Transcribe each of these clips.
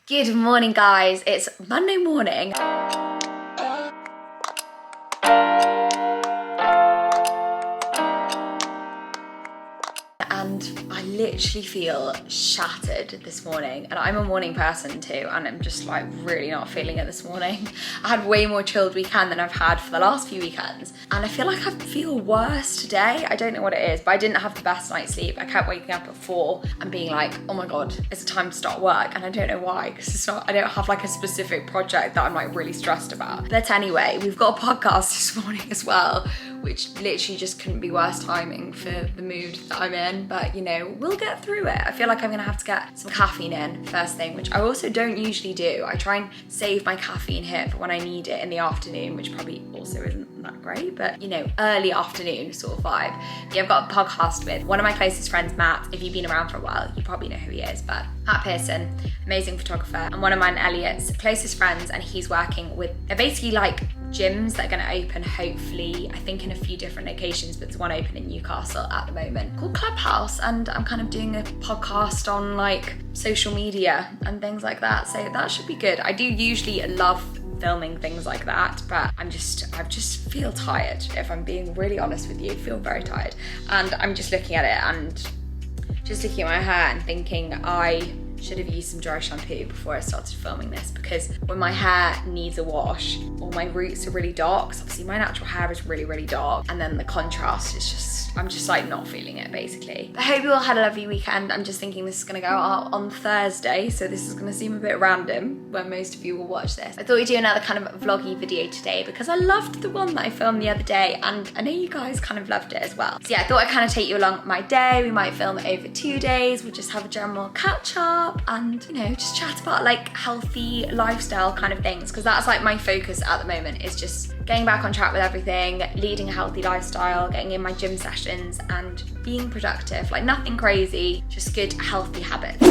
Good morning, guys. It's Monday morning. And I literally feel shattered this morning, and I'm a morning person too, and I'm just like really not feeling it this morning. I had way more chilled weekend than I've had for the last few weekends, and I feel like I feel worse today. I don't know what it is, but I didn't have the best night's sleep. I kept waking up at 4 and being like, oh my god, it's time to start work, and I don't know why, because I don't have like a specific project that I'm like really stressed about. But anyway, we've got a podcast this morning as well, which literally just couldn't be worse timing for the mood that I'm in, but you know, we'll get through it. I feel like I'm gonna have to get some caffeine in first thing, which I also don't usually do. I try and save my caffeine here for when I need it in the afternoon, which probably also isn't that great, but you know, early afternoon sort of vibe. Yeah, I've got a podcast with one of my closest friends, Matt. If you've been around for a while, you probably know who he is, but Matt Pearson, amazing photographer, and one of mine, Elliot's closest friends, and he's working with, they're basically like gyms that are going to open hopefully, I think in a few different locations, but there's one open in Newcastle at the moment called Clubhouse, and I'm kind of doing a podcast on like social media and things like that, so that should be good. I do usually love filming things like that, but I just feel tired, if I'm being really honest with you. I feel very tired, and I'm just looking at it and just looking at my hair and thinking I should have used some dry shampoo before I started filming this, because when my hair needs a wash or my roots are really dark, so obviously my natural hair is really dark, and then the contrast is just, I'm just like not feeling it basically. I hope you all had a lovely weekend. I'm just thinking this is gonna go out on Thursday, so this is gonna seem a bit random when most of you will watch this. I thought we'd do another kind of vloggy video today because I loved the one that I filmed the other day, and I know you guys kind of loved it as well. So yeah, I thought I'd kind of take you along my day. We might film it over 2 days. We'll just have a general catch up and, you know, just chat about like healthy lifestyle kind of things, because that's like my focus at the moment, is just getting back on track with everything, leading a healthy lifestyle, getting in my gym sessions and being productive. Like nothing crazy, just good healthy habits.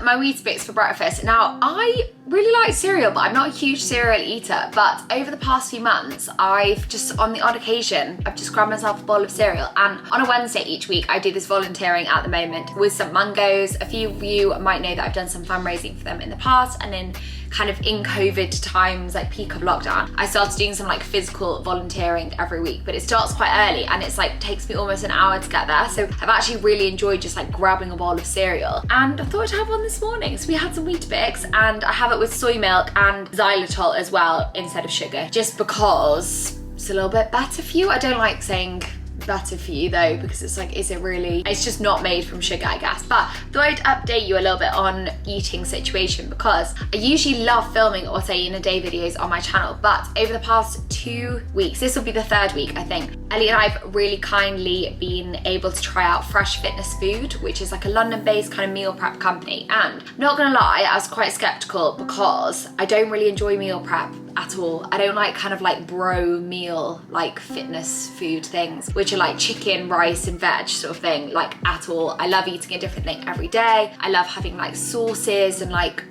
My Weetabix for breakfast. Now, I really like cereal, but I'm not a huge cereal eater, but over the past few months, I've just, on the odd occasion, I've just grabbed myself a bowl of cereal, and on a Wednesday each week, I do this volunteering at the moment with St. Mungo's. A few of you might know that I've done some fundraising for them in the past, and then kind of in COVID times, like peak of lockdown, I started doing some like physical volunteering every week, but it starts quite early and it's like takes me almost an hour to get there. So I've actually really enjoyed just like grabbing a bowl of cereal, and I thought I'd have one this morning. So we had some Weetabix, and I have it with soy milk and xylitol as well instead of sugar, just because it's a little bit better for you. I don't like saying better for you though, because it's like, is it really? It's just not made from sugar, I guess. But thought I'd update you a little bit on eating situation, because I usually love filming or say in a day videos on my channel, but over the past 2 weeks, this will be the 3rd week I think, Ellie and I have really kindly been able to try out Fresh Fitness Food, which is like a London-based kind of meal prep company. And I'm not gonna lie, I was quite skeptical because I don't really enjoy meal prep at all. I don't like kind of like bro meal, like fitness food things, which are like chicken, rice and veg sort of thing, like at all. I love eating a different thing every day. I love having like sauces and like,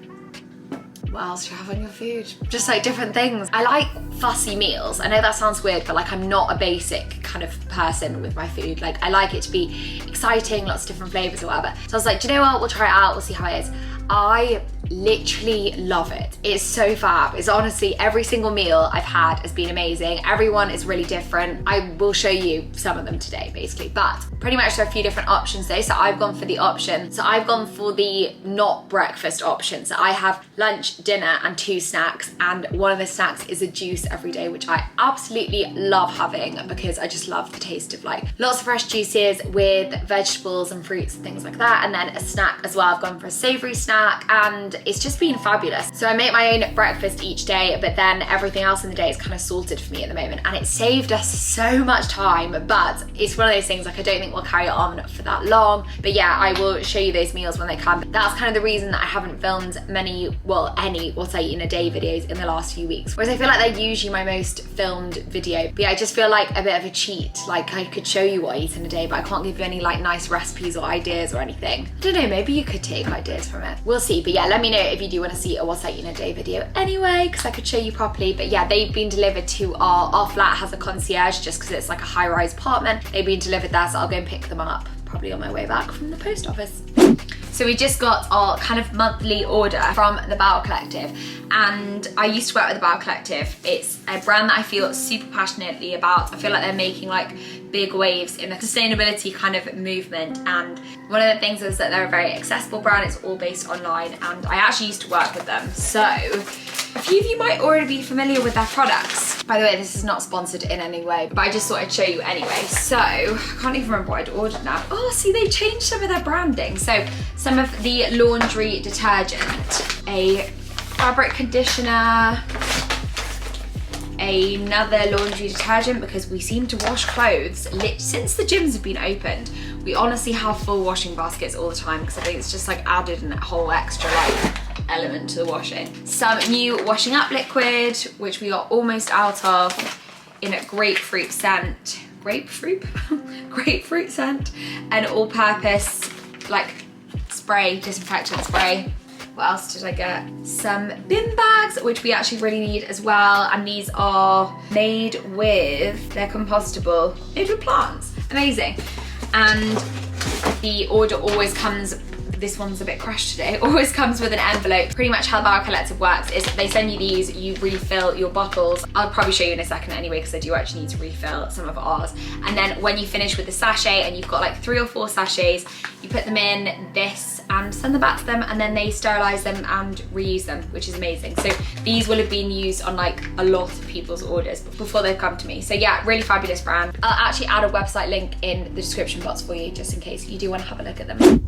what else do you have on your food? Just like different things. I like fussy meals. I know that sounds weird, but like I'm not a basic kind of person with my food. Like I like it to be exciting, lots of different flavors or whatever. So I was like, do you know what? We'll try it out. We'll see how it is. I literally love it. It's so fab. It's honestly, every single meal I've had has been amazing. Everyone is really different. I will show you some of them today basically, but pretty much there are a few different options though. So I've gone for the option. So I've gone for the not breakfast option. So I have lunch, dinner and 2 snacks, and one of the snacks is a juice every day, which I absolutely love having because I just love the taste of like lots of fresh juices with vegetables and fruits and things like that. And then a snack as well. I've gone for a savory snack and and it's just been fabulous. So I make my own breakfast each day, but then everything else in the day is kind of sorted for me at the moment, and it saved us so much time. But it's one of those things, like, I don't think we'll carry it on for that long. But yeah, I will show you those meals when they come. That's kind of the reason that I haven't filmed any What's I Eat in a Day videos in the last few weeks, whereas I feel like they're usually my most filmed video. But yeah, I just feel like a bit of a cheat. Like, I could show you what I eat in a day, but I can't give you any like nice recipes or ideas or anything. I don't know, maybe you could take ideas from it. We'll see. But yeah, let me know if you do want to see a What's I Eat in a Day video anyway, because I could show you properly. But yeah, they've been delivered to our flat. Has a concierge just because it's like a high-rise apartment. They've been delivered there, so I'll go and pick them up probably on my way back from the post office. So we just got our kind of monthly order from the Bowel Collective, and I used to work with the Bowel Collective. It's a brand that I feel super passionately about. I feel like they're making like big waves in the sustainability kind of movement, and one of the things is that they're a very accessible brand. It's all based online, and I actually used to work with them, so a few of you might already be familiar with their products. By the way, this is not sponsored in any way, but I just thought I'd show you anyway. So I can't even remember what I'd ordered now. Oh, see, they changed some of their branding. So some of the laundry detergent, a fabric conditioner, another laundry detergent, because we seem to wash clothes since the gyms have been opened. We honestly have full washing baskets all the time, because I think it's just like added a whole extra like element to the washing. Some new washing up liquid, which we are almost out of, in a grapefruit scent. Grapefruit scent. An all-purpose like spray, disinfectant spray. What else did I get? Some bin bags, which we actually really need as well. And these are made with, they're compostable, made with plants. Amazing. And the order always comes, this one's a bit crushed today, always comes with an envelope. Pretty much how the Bowel Collective works is they send you these, you refill your bottles. I'll probably show you in a second anyway, because I do actually need to refill some of ours. And then when you finish with the sachet, and you've got like 3 or 4 sachets, you put them in this and send them back to them, and then they sterilize them and reuse them, which is amazing. So these will have been used on like a lot of people's orders before they've come to me. So yeah, really fabulous brand. I'll actually add a website link in the description box for you, just in case you do want to have a look at them.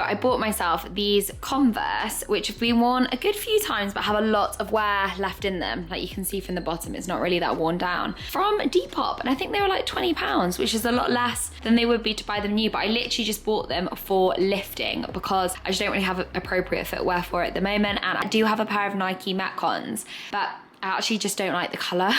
I bought myself these Converse, which have been worn a good few times but have a lot of wear left in them. Like you can see from the bottom, it's not really that worn down. From Depop, and I think they were like £20, which is a lot less than they would be to buy them new, but I literally just bought them for lifting because I just don't really have appropriate footwear for it at the moment. And I do have a pair of Nike Metcons, but I actually just don't like the colour.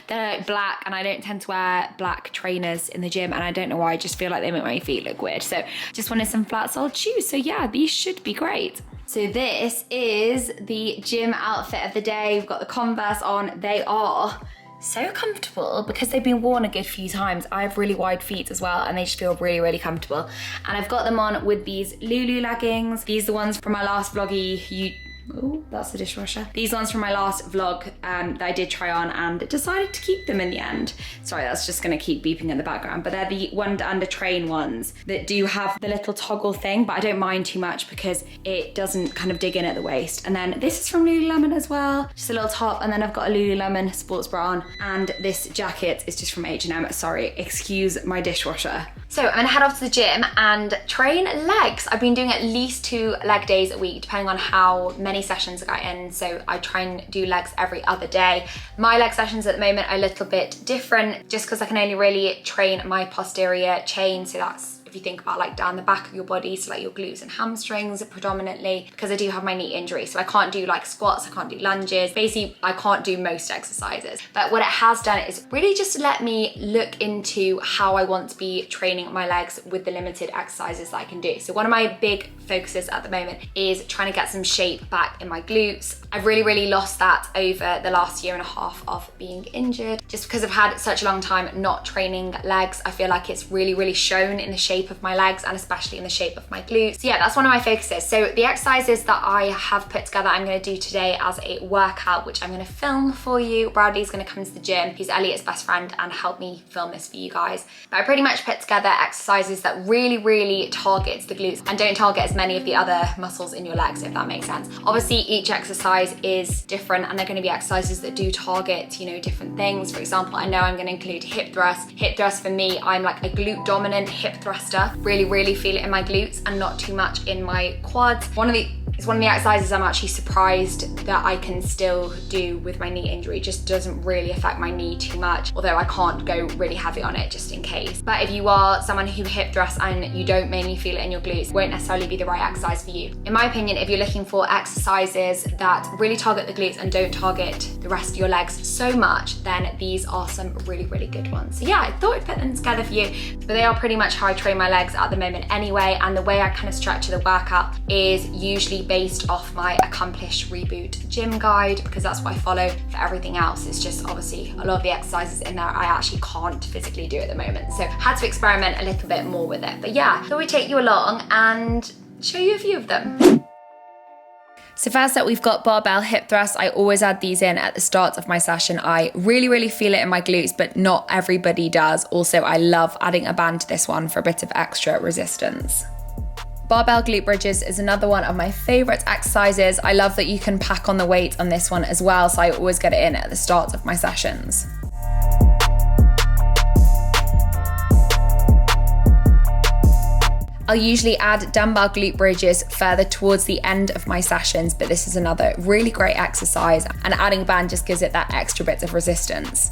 They're black, and I don't tend to wear black trainers in the gym, and I don't know why, I just feel like they make my feet look weird. So just wanted some flat soled shoes. So yeah, these should be great. So this is the gym outfit of the day. We've got the Converse on. They are so comfortable because they've been worn a good few times. I have really wide feet as well, and they just feel really, really comfortable. And I've got them on with these Lulu leggings. These are the ones from my last vloggy. Oh, that's the dishwasher. These ones from my last vlog that I did try on and decided to keep them in the end. Sorry, that's just gonna keep beeping in the background, but they're the One Under Train ones that do have the little toggle thing, but I don't mind too much because it doesn't kind of dig in at the waist. And then this is from Lululemon as well, just a little top, and then I've got a Lululemon sports bra on, and this jacket is just from H&M. Sorry, excuse my dishwasher. So I'm gonna head off to the gym and train legs. I've been doing at least 2 leg days a week, depending on how many sessions I get in. So I try and do legs every other day. My leg sessions at the moment are a little bit different just because I can only really train my posterior chain. So that's, if you think about like down the back of your body, so like your glutes and hamstrings predominantly, because I do have my knee injury. So I can't do like squats, I can't do lunges. Basically, I can't do most exercises. But what it has done is really just let me look into how I want to be training my legs with the limited exercises that I can do. So one of my big focuses at the moment is trying to get some shape back in my glutes. I've really lost that over the last 1.5 years of being injured. Just because I've had such a long time not training legs, I feel like it's really shown in the shape shape of my legs and especially in the shape of my glutes. So yeah, that's one of my focuses. So the exercises that I have put together, I'm gonna do today as a workout, which I'm gonna film for you. Bradley's gonna come to the gym. He's Elliot's best friend and help me film this for you guys. But I pretty much put together exercises that really targets the glutes and don't target as many of the other muscles in your legs, if that makes sense. Obviously, each exercise is different and they're gonna be exercises that do target, you know, different things. For example, I know I'm gonna include hip thrust. Hip thrust for me, I'm like a glute dominant hip thruster. Really feel it in my glutes and not too much in my quads. It's one of the exercises I'm actually surprised that I can still do with my knee injury. It just doesn't really affect my knee too much, although I can't go really heavy on it just in case. But if you are someone who hip thrusts and you don't mainly feel it in your glutes, it won't necessarily be the right exercise for you. In my opinion, if you're looking for exercises that really target the glutes and don't target the rest of your legs so much, then these are some really good ones. So yeah, I thought I'd put them together for you, but they are pretty much how I train my legs at the moment anyway, and the way I kind of structure the workout is usually based off my Accomplished Reboot gym guide, because that's what I follow for everything else. It's just obviously a lot of the exercises in there I actually can't physically do at the moment, so had to experiment a little bit more with it. But yeah, thought we'd take you along and show you a few of them. So first up, we've got barbell hip thrusts. I always add these in at the start of my session. I really feel it in my glutes, but not everybody does. Also, I love adding a band to this one for a bit of extra resistance. Barbell glute bridges is another one of my favorite exercises. I love that you can pack on the weight on this one as well, so I always get it in at the start of my sessions. I'll usually add dumbbell glute bridges further towards the end of my sessions, but this is another really great exercise, and adding a band just gives it that extra bit of resistance.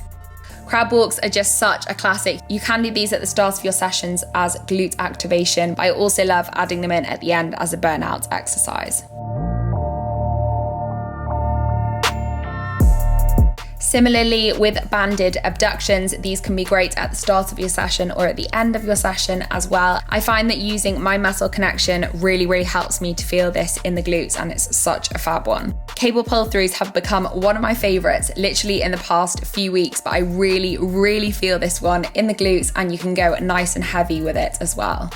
Crab walks are just such a classic. You can do these at the start of your sessions as glute activation, but I also love adding them in at the end as a burnout exercise. Similarly, with banded abductions, these can be great at the start of your session or at the end of your session as well. I find that using my muscle connection really helps me to feel this in the glutes, and it's such a fab one. Cable pull throughs have become one of my favorites literally in the past few weeks, but I really feel this one in the glutes, and you can go nice and heavy with it as well.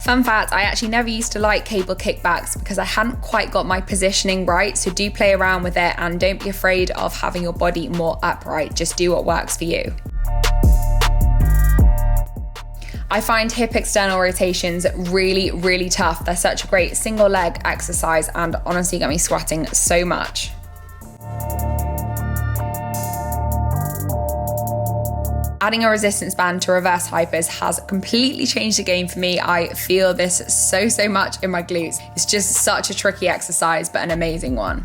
Fun fact, I actually never used to like cable kickbacks because I hadn't quite got my positioning right, so do play around with it and don't be afraid of having your body more upright. Just do what works for you. I find hip external rotations really tough. They're such a great single leg exercise and honestly get me sweating so much. Adding a resistance band to reverse hypers has completely changed the game for me. I feel this so much in my glutes. It's just such a tricky exercise, but an amazing one.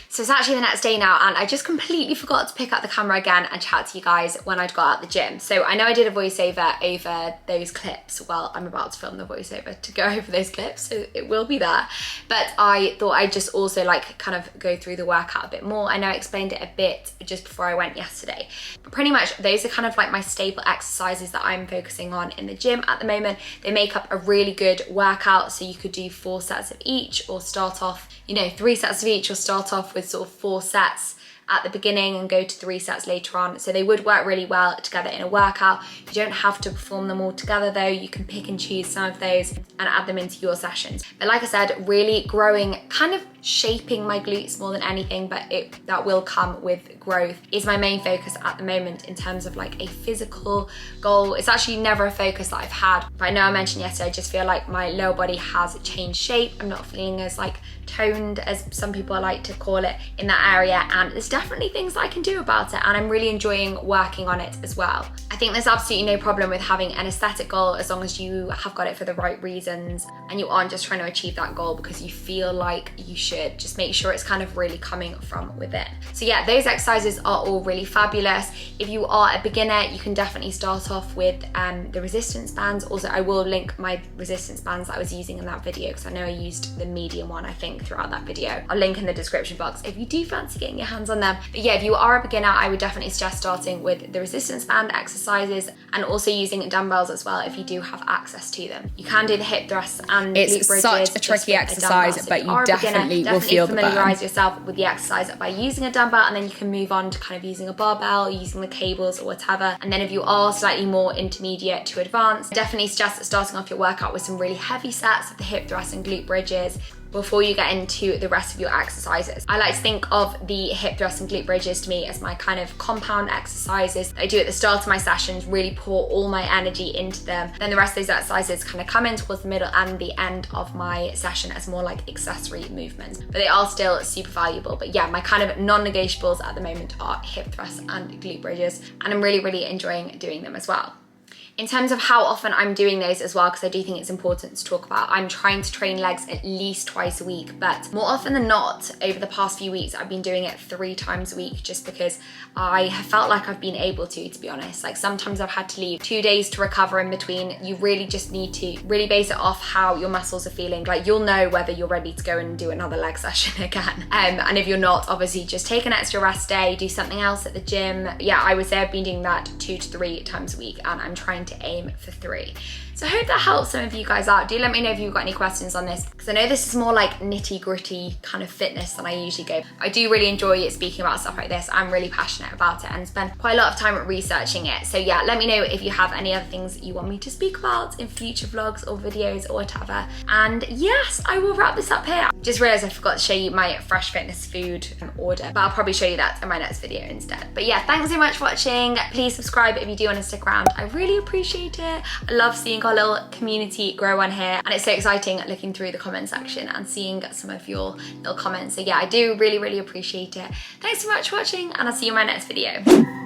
So it's actually the next day now, and I just completely forgot to pick up the camera again and chat to you guys when I'd got out the gym. So I know I did a voiceover over those clips. Well, I'm about to film the voiceover to go over those clips, so it will be there. But I thought I'd just also like kind of go through the workout a bit more. I know I explained it a bit just before I went yesterday. But pretty much those are kind of like my staple exercises that I'm focusing on in the gym at the moment. They make up a really good workout, so you could do 4 sets of each, or start off, 3 sets of each, or start off with sort of 4 sets at the beginning and go to 3 sets later on. So they would work really well together in a workout. You don't have to perform them all together though. You can pick and choose some of those and add them into your sessions. But like I said, really growing, kind of shaping my glutes more than anything, but that will come with growth, is my main focus at the moment in terms of like a physical goal. It's actually never a focus that I've had, but I know I mentioned yesterday, I just feel like my lower body has changed shape. I'm not feeling as like toned as some people like to call it in that area, and there's definitely things that I can do about it, and I'm really enjoying working on it as well. I think there's absolutely no problem with having an aesthetic goal as long as you have got it for the right reasons and you aren't just trying to achieve that goal because you feel like you should. Just make sure it's kind of really coming from within. So yeah, those exercises are all really fabulous. If you are a beginner, you can definitely start off with the resistance bands. Also, I will link my resistance bands that I was using in that video because I know I used the medium one, I think, throughout that video. I'll link in the description box if you do fancy getting your hands on them. But yeah, if you are a beginner, I would definitely suggest starting with the resistance band exercise exercises, and also using dumbbells as well if you do have access to them. You can do the hip thrusts and glute bridges. It's such a tricky exercise, but you definitely will feel the burn. Familiarize yourself with the exercise by using a dumbbell, and then you can move on to kind of using a barbell, using the cables or whatever. And then if you are slightly more intermediate to advanced, definitely suggest starting off your workout with some really heavy sets of the hip thrusts and glute bridges before you get into the rest of your exercises. I like to think of the hip thrusts and glute bridges to me as my kind of compound exercises that I do at the start of my sessions, really pour all my energy into them. Then the rest of those exercises kind of come in towards the middle and the end of my session as more like accessory movements, but they are still super valuable. But yeah, my kind of non-negotiables at the moment are hip thrusts and glute bridges, and I'm really enjoying doing them as well. In terms of how often I'm doing those as well, because I do think it's important to talk about, I'm trying to train legs at least twice a week, but more often than not, over the past few weeks, I've been doing it 3 times a week just because I have felt like I've been able to be honest. Like sometimes I've had to leave 2 days to recover in between. You really just need to really base it off how your muscles are feeling. Like you'll know whether you're ready to go and do another leg session again. And if you're not, obviously just take an extra rest day, do something else at the gym. Yeah, I would say I've been doing that 2 to 3 times a week, and I'm trying to aim for 3. So I hope that helps some of you guys out. Do let me know if you've got any questions on this, because I know this is more like nitty gritty kind of fitness than I usually go. I do really enjoy speaking about stuff like this. I'm really passionate about it and spend quite a lot of time researching it. So yeah, let me know if you have any other things that you want me to speak about in future vlogs or videos or whatever. And yes, I will wrap this up here. Just realized I forgot to show you my Fresh Fitness food order, but I'll probably show you that in my next video instead. But yeah, thanks so much for watching. Please subscribe if you do want to stick around. I really appreciate it. I love seeing our little community grow on here, and it's so exciting looking through the comment section and seeing some of your little comments. So yeah, I do really appreciate it. Thanks so much for watching, and I'll see you in my next video.